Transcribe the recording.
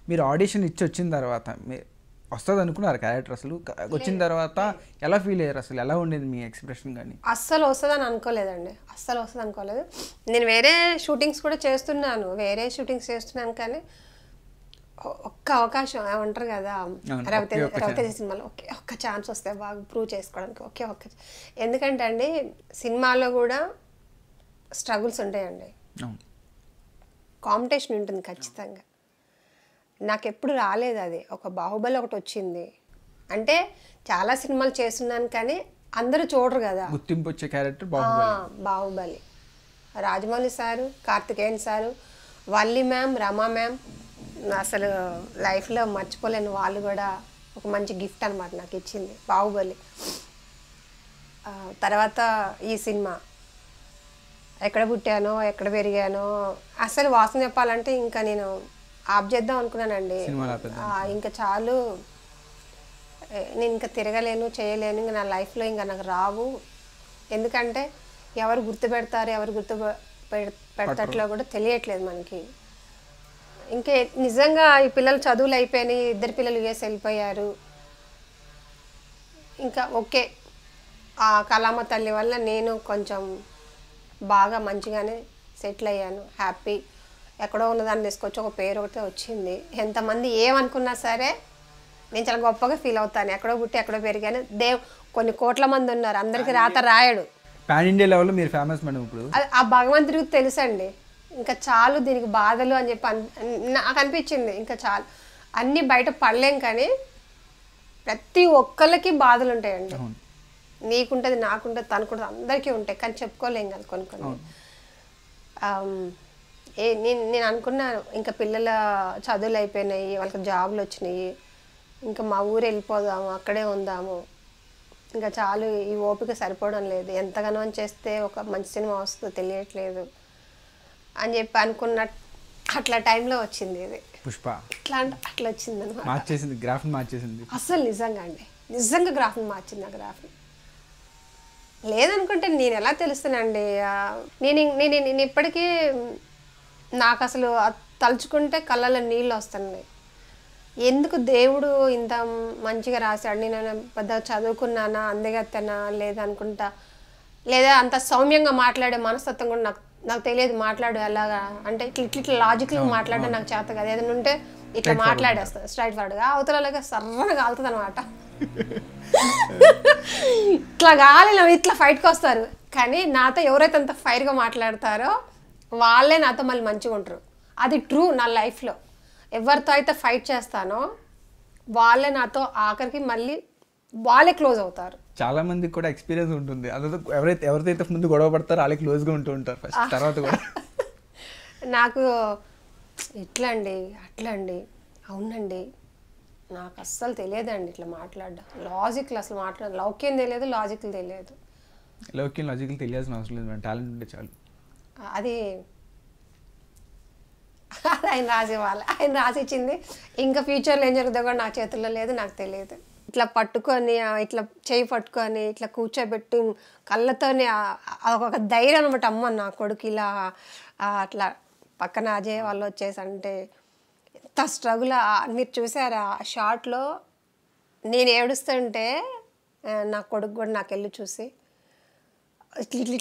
మీరు ఆడిషన్ ఇచ్చి వచ్చిన తర్వాత వస్తుంది అనుకున్నారు క్యారెక్టర్, అసలు వచ్చిన తర్వాత ఎలా ఫీల్ అయ్యారు, అసలు ఎలా ఉండేది మీ ఎక్స్ప్రెషన్? కానీ అస్సలు వస్తుందని అనుకోలేదండి, అస్సలు వస్తుంది అనుకోలేదు. నేను వేరే షూటింగ్స్ కూడా చేస్తున్నాను, కానీ ఒక్క అవకాశం ఏమంటారు కదా, రవితేజ సినిమాలో ఒక్క ఛాన్స్ వస్తే బాగా ప్రూవ్ చేసుకోవడానికి ఒక్క ఎందుకంటే అండి సినిమాలో కూడా స్ట్రగుల్స్ ఉంటాయండి, కాంపిటీషన్ ఉంటుంది ఖచ్చితంగా. నాకు ఎప్పుడు రాలేదు అది, ఒక బాహుబలి ఒకటి వచ్చింది అంటే చాలా సినిమాలు చేస్తున్నాను కానీ అందరూ చూడరు కదా, గుర్తింపు వచ్చే character Baahubali. Rajamouli sir, Karthikeyan sir, Valli ma'am, Rama ma'am అసలు లైఫ్లో మర్చిపోలేను, వాళ్ళు కూడా ఒక మంచి గిఫ్ట్ అనమాట నాకు ఇచ్చింది బాహుబలి. తర్వాత ఈ సినిమా ఎక్కడ పుట్టానో ఎక్కడ పెరిగానో అసలు వాసన చెప్పాలంటే ఇంకా నేను ఆప్ చేద్దాం అనుకున్నానండి, ఇంకా చాలు, నేను ఇంకా తిరగలేను చేయలేను, ఇంకా నా లైఫ్లో ఇంకా నాకు రావు, ఎందుకంటే ఎవరు గుర్తుపెడతారు ఎవరు పెడతట్లో కూడా తెలియట్లేదు మనకి. ఇంకా నిజంగా ఈ పిల్లలు చదువులు అయిపోయినాయి, 2 పిల్లలు యూఎస్ వెళ్ళిపోయారు, ఇంకా ఓకే ఆ కళామ తల్లి వల్ల నేను కొంచెం బాగా మంచిగానే సెటిల్ అయ్యాను, హ్యాపీ. ఎక్కడో ఉన్నదాన్ని తీసుకొచ్చి ఒక పేరు ఒకటే వచ్చింది. ఎంతమంది ఏమనుకున్నా సరే నేను చాలా గొప్పగా ఫీల్ అవుతాను, ఎక్కడో పుట్టి ఎక్కడో పెరిగాను. కొన్ని కోట్ల మంది ఉన్నారు, అందరికీ రాత రాయడు. పాన్ ఇండియా లెవెల్లో మీరు ఫేమస్ మేడం ఇప్పుడు. ఆ భగవంతుడికి తెలుసండి, ఇంకా చాలు దీనికి బాధలు అని చెప్పి నాకు అనిపించింది, ఇంకా చాలు, అన్నీ బయట పడలేం కానీ ప్రతి ఒక్కళ్ళకి బాధలు ఉంటాయండి, నీకుంటుంది నాకుంటుంది తనుకుంటుంది అందరికీ ఉంటాయి, కానీ చెప్పుకోలేం కదా కొన్ని. నేను అనుకున్నాను ఇంకా పిల్లల చదువులు అయిపోయినాయి, వాళ్ళకి జాబులు వచ్చినాయి, ఇంకా మా ఊరు వెళ్ళిపోదాము, అక్కడే ఉందాము, ఇంకా చాలు, ఈ ఓపిక సరిపోవడం లేదు, ఎంతగానో చేస్తే ఒక మంచి సినిమా వస్తుందో తెలియట్లేదు అని చెప్పి అనుకున్న అట్లా టైంలో వచ్చింది ఇది పుష్ప. అట్లా వచ్చింది అనమాట, మార్చేసింది, గ్రాఫ్ని మార్చేసింది అసలు నిజంగా అండి, నిజంగా గ్రాఫ్ని మార్చింది. ఆ గ్రాఫ్ని లేదనుకుంటే నేను ఎలా తెలుస్తానండి, నేను ఇప్పటికీ నాకు అసలు తలుచుకుంటే కళ్ళలో నీళ్ళు వస్తున్నాయి, ఎందుకు దేవుడు ఇంత మంచిగా రాశాడు, నేను పెద్దగా చదువుకున్నానా అందగత్తనా లేదనుకుంటా, లేదా అంత సౌమ్యంగా మాట్లాడే మనస్తత్వం కూడా నాకు తెలియదు, మాట్లాడు ఎలాగా అంటే ఇట్లా లాజికల్గా మాట్లాడడం నాకు చేత కదా, ఏదైనా ఉంటే ఇట్లా మాట్లాడేస్తాను స్ట్రైట్ ఫార్వర్డ్గా, అవతలగా సర్రగా కాలుతుంది అనమాట, ఇట్లా గాలి ఇట్లా ఫైట్కి వస్తారు, కానీ నాతో ఎవరైతే అంత ఫైర్గా మాట్లాడతారో వాళ్ళే నాతో మళ్ళీ మంచిగా ఉంటారు, అది ట్రూ. నా లైఫ్లో ఎవరితో అయితే ఫైట్ చేస్తానో వాళ్ళే నాతో ఆఖరికి మళ్ళీ వాళ్ళే క్లోజ్ అవుతారు. చాలా మందికి కూడా ఎక్స్పీరియన్స్ ఉంటుంది, అదే ఎవరైతే ముందు గొడవ పడతారో వాళ్ళే క్లోజ్గా ఉంటూ ఉంటారు ఫస్ట్, తర్వాత కూడా నాకు ఇట్లా అండి అట్లా అండి అవునండి నాకు అస్సలు తెలియదండి ఇట్లా మాట్లాడడం, లాజిక్లు అసలు లౌక్యం తెలియదు, లాజిక్లు తెలియదు. లాజిక్లు తెలియాల్సిన అవసరం లేదు మేడం, టాలెంట్ ఉంటే చాలు. అది ఆయన రాసిచ్చింది, ఇంకా ఫ్యూచర్లో ఏం జరుగుతుందో కూడా నా చేతుల్లో లేదు, నాకు తెలియదు. ఇట్లా పట్టుకొని ఇట్లా చేయి పట్టుకొని ఇట్లా కూర్చోబెట్టి కళ్ళతోనే ఒక ధైర్యం అనమాట, అమ్మ నా కొడుకు ఇలా అట్లా పక్కన అజయ్ వాళ్ళు వచ్చేసి అంటే ఎంత స్ట్రగుల్. మీరు చూసారా ఆ షార్ట్లో నేను ఏడుస్తుంటే నా కొడుకు కూడా నాకు వెళ్ళి చూసి ఇట్లా